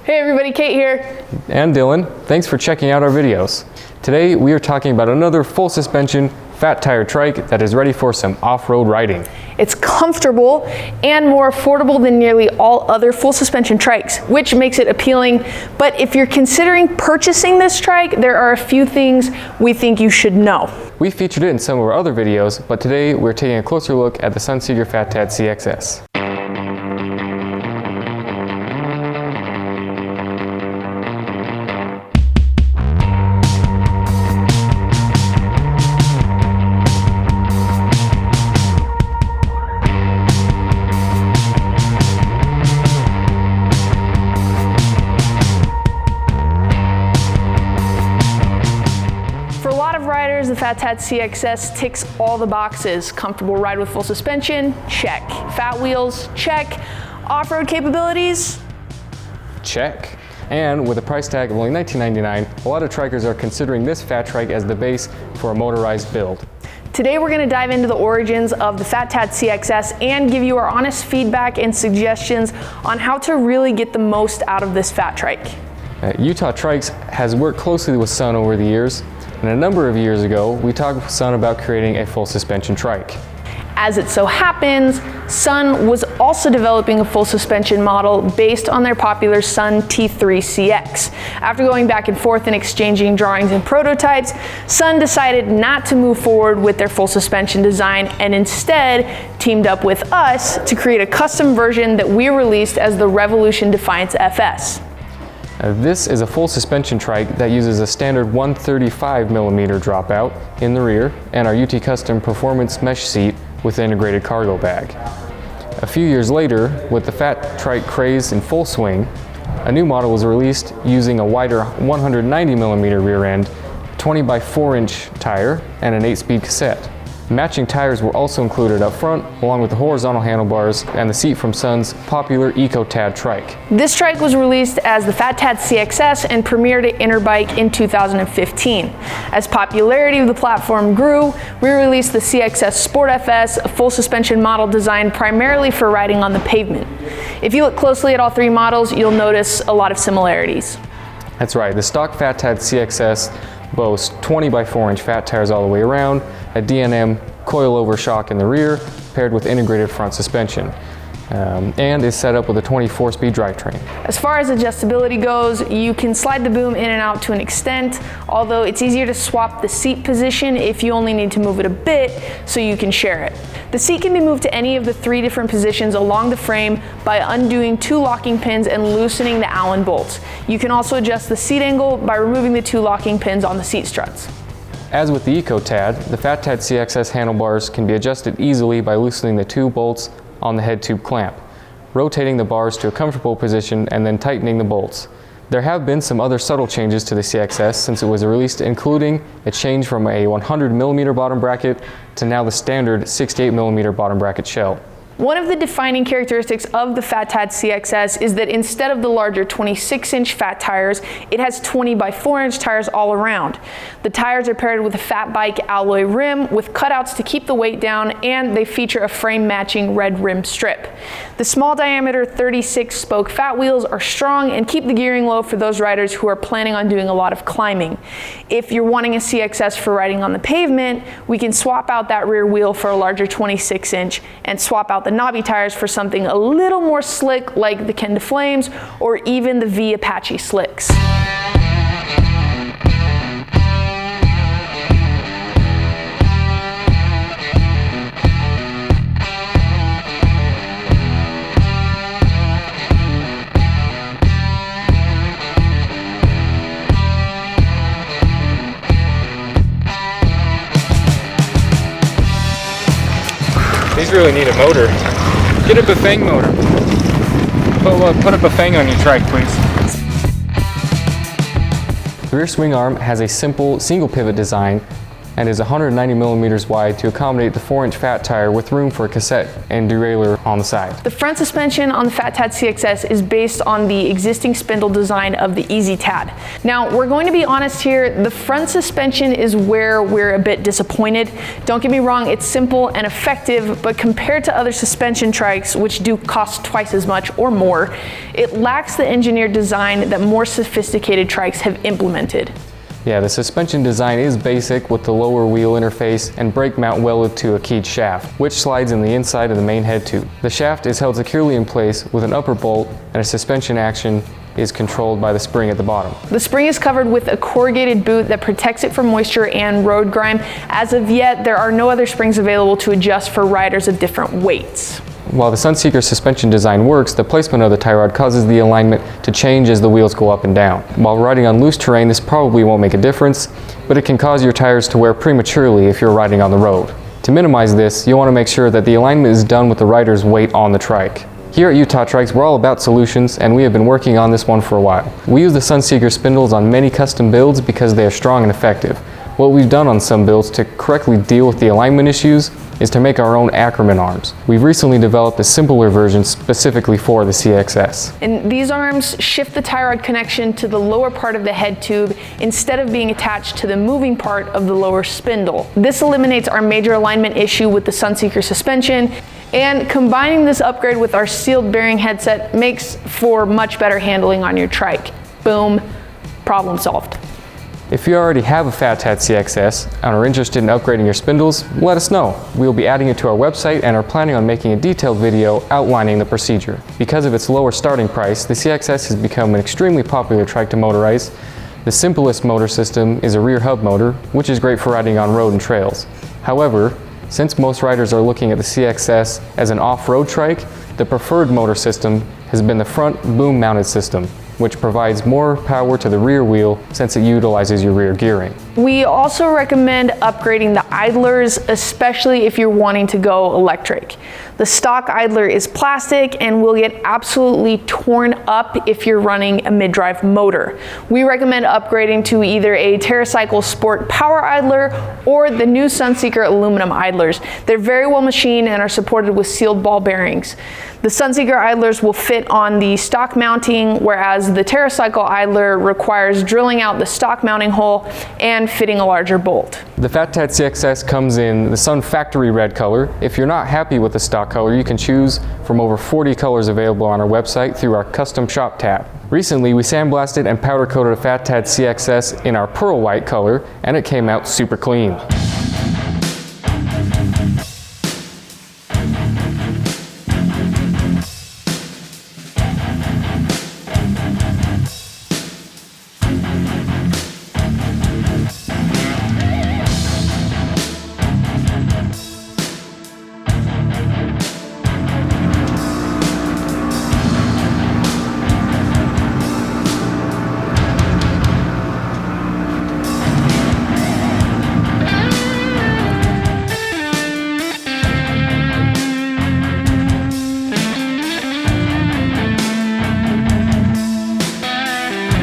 Hey everybody, Kate here. And Dylan. Thanks for checking out our videos. Today we are talking about another full suspension fat tire trike that is ready for some off-road riding. It's comfortable and more affordable than nearly all other full suspension trikes, which makes it appealing. But if you're considering purchasing this trike, there are a few things we think you should know. We featured it in some of our other videos, but today we're taking a closer look at the SunSeeker Fat Tad CXS. The Fat Tad CXS ticks all the boxes. Comfortable ride with full suspension? Check. Fat wheels? Check. Off-road capabilities? Check. And with a price tag of only $19.99, a lot of trikers are considering this fat trike as the base for a motorized build. Today we're going to dive into the origins of the Fat Tad CXS and give you our honest feedback and suggestions on how to really get the most out of this fat trike. Utah Trikes has worked closely with Sun over the years. And a number of years ago, we talked with Sun about creating a full suspension trike. As it so happens, Sun was also developing a full suspension model based on their popular Sun T3 CX. After going back and forth and exchanging drawings and prototypes, Sun decided not to move forward with their full suspension design and instead teamed up with us to create a custom version that we released as the Revolution Defiance FS. This is a full suspension trike that uses a standard 135mm dropout in the rear and our UT Custom Performance mesh seat with integrated cargo bag. A few years later, with the fat trike craze in full swing, a new model was released using a wider 190mm rear end, 20x4-inch tire, and an 8-speed cassette. Matching tires were also included up front, along with the horizontal handlebars and the seat from Sun's popular Eco Tad trike. This trike was released as the Fat Tad CXS and premiered at Interbike in 2015. As popularity of the platform grew, we released the CXS Sport FS, a full suspension model designed primarily for riding on the pavement. If you look closely at all three models, you'll notice a lot of similarities. That's right, the stock Fat Tad CXS boasts 20x4-inch fat tires all the way around, a D&M coilover shock in the rear, paired with integrated front suspension, and is set up with a 24-speed drivetrain. As far as adjustability goes, you can slide the boom in and out to an extent, although it's easier to swap the seat position if you only need to move it a bit so you can share it. The seat can be moved to any of the 3 different positions along the frame by undoing 2 locking pins and loosening the Allen bolts. You can also adjust the seat angle by removing the 2 locking pins on the seat struts. As with the Eco Tad, the Fat Tad CXS handlebars can be adjusted easily by loosening the 2 bolts on the head tube clamp, rotating the bars to a comfortable position, and then tightening the bolts. There have been some other subtle changes to the CXS since it was released, including a change from a 100mm bottom bracket to now the standard 68mm bottom bracket shell. One of the defining characteristics of the Fat Tad CXS is that instead of the larger 26-inch fat tires, it has 20x4-inch tires all around. The tires are paired with a fat bike alloy rim with cutouts to keep the weight down, and they feature a frame-matching red rim strip. The small diameter 36-spoke fat wheels are strong and keep the gearing low for those riders who are planning on doing a lot of climbing. If you're wanting a CXS for riding on the pavement, we can swap out that rear wheel for a larger 26-inch and swap out the knobby tires for something a little more slick like the Kenda Flames or even the V Apache Slicks. These really need a motor. Get a Bafang motor. Put a Bafang on your trike, please. The rear swing arm has a simple single pivot design and is 190 millimeters wide to accommodate the 4-inch fat tire with room for a cassette and derailleur on the side. The front suspension on the Fat Tad CXS is based on the existing spindle design of the Easy Tad. Now, we're going to be honest here, the front suspension is where we're a bit disappointed. Don't get me wrong, it's simple and effective, but compared to other suspension trikes, which do cost twice as much or more, it lacks the engineered design that more sophisticated trikes have implemented. Yeah, the suspension design is basic with the lower wheel interface and brake mount welded to a keyed shaft, which slides in the inside of the main head tube. The shaft is held securely in place with an upper bolt, and a suspension action is controlled by the spring at the bottom. The spring is covered with a corrugated boot that protects it from moisture and road grime. As of yet, there are no other springs available to adjust for riders of different weights. While the SunSeeker suspension design works, the placement of the tie rod causes the alignment to change as the wheels go up and down. While riding on loose terrain, this probably won't make a difference, but it can cause your tires to wear prematurely if you're riding on the road. To minimize this, you'll want to make sure that the alignment is done with the rider's weight on the trike. Here at Utah Trikes, we're all about solutions, and we have been working on this one for a while. We use the SunSeeker spindles on many custom builds because they are strong and effective. What we've done on some builds to correctly deal with the alignment issues is to make our own Ackerman arms. We've recently developed a simpler version specifically for the CXS. And these arms shift the tie rod connection to the lower part of the head tube instead of being attached to the moving part of the lower spindle. This eliminates our major alignment issue with the SunSeeker suspension, and combining this upgrade with our sealed bearing headset makes for much better handling on your trike. Boom, problem solved. If you already have a Fat Tad CXS and are interested in upgrading your spindles, let us know. We will be adding it to our website and are planning on making a detailed video outlining the procedure. Because of its lower starting price, the CXS has become an extremely popular trike to motorize. The simplest motor system is a rear hub motor, which is great for riding on road and trails. However, since most riders are looking at the CXS as an off-road trike, the preferred motor system has been the front boom-mounted system, which provides more power to the rear wheel since it utilizes your rear gearing. We also recommend upgrading the idlers, especially if you're wanting to go electric. The stock idler is plastic and will get absolutely torn up if you're running a mid-drive motor. We recommend upgrading to either a TerraCycle Sport Power Idler or the new SunSeeker aluminum idlers. They're very well machined and are supported with sealed ball bearings. The SunSeeker idlers will fit on the stock mounting, whereas the TerraCycle idler requires drilling out the stock mounting hole and fitting a larger bolt. The Fat Tad CXS comes in the Sun Factory Red color. If you're not happy with the stock color, you can choose from over 40 colors available on our website through our custom shop tab. Recently, we sandblasted and powder coated a Fat Tad CXS in our pearl white color, and it came out super clean.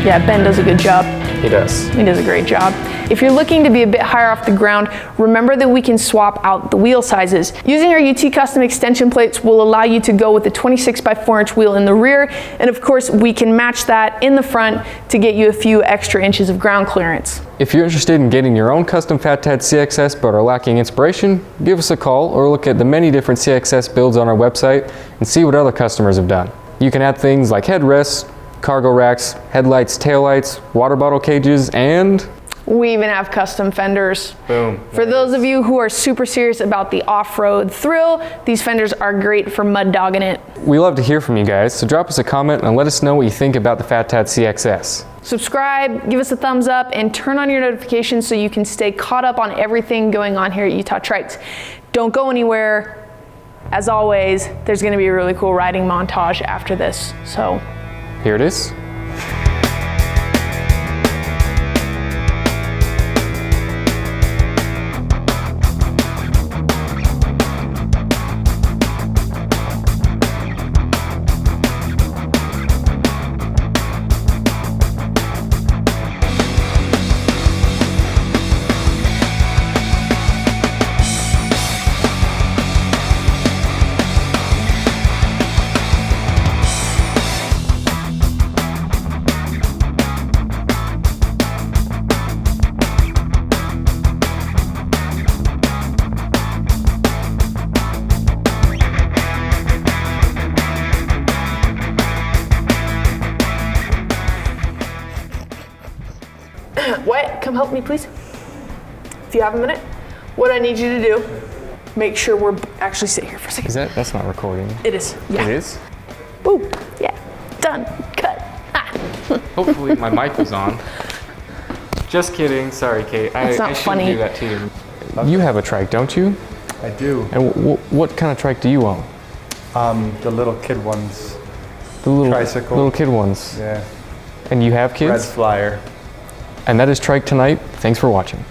Yeah, Ben does a good job. He does. He does a great job. If you're looking to be a bit higher off the ground, remember that we can swap out the wheel sizes. Using our UT custom extension plates will allow you to go with the 26 by 4-inch wheel in the rear, and of course we can match that in the front to get you a few extra inches of ground clearance. If you're interested in getting your own custom Fat Tad CXS but are lacking inspiration, give us a call or look at the many different CXS builds on our website and see what other customers have done. You can add things like headrests, cargo racks, headlights, taillights, water bottle cages, and we even have custom fenders. Boom. For those of you who are super serious about the off-road thrill, these fenders are great for mud dogging it. We love to hear from you guys, so drop us a comment and let us know what you think about the Fat Tad CXS. Subscribe, give us a thumbs up, and turn on your notifications so you can stay caught up on everything going on here at Utah Trikes. Don't go anywhere. As always, there's going to be a really cool riding montage after this, so here it is. Wyatt, come help me, please. If you have a minute. What I need you to do, make sure we're actually sit here for a second. That's not recording? It is. Yeah. It is? Woo. Yeah. Done. Cut. Ah. Hopefully my mic was on. Just kidding. Sorry, Kate. That's not I shouldn't funny. do that to you. You have a trike, don't you? I do. And what kind of trike do you own? The little kid ones. The little Tricycle. little kid ones. Yeah. And you have kids? Red Flyer. And that is Trike Tonight. Thanks for watching.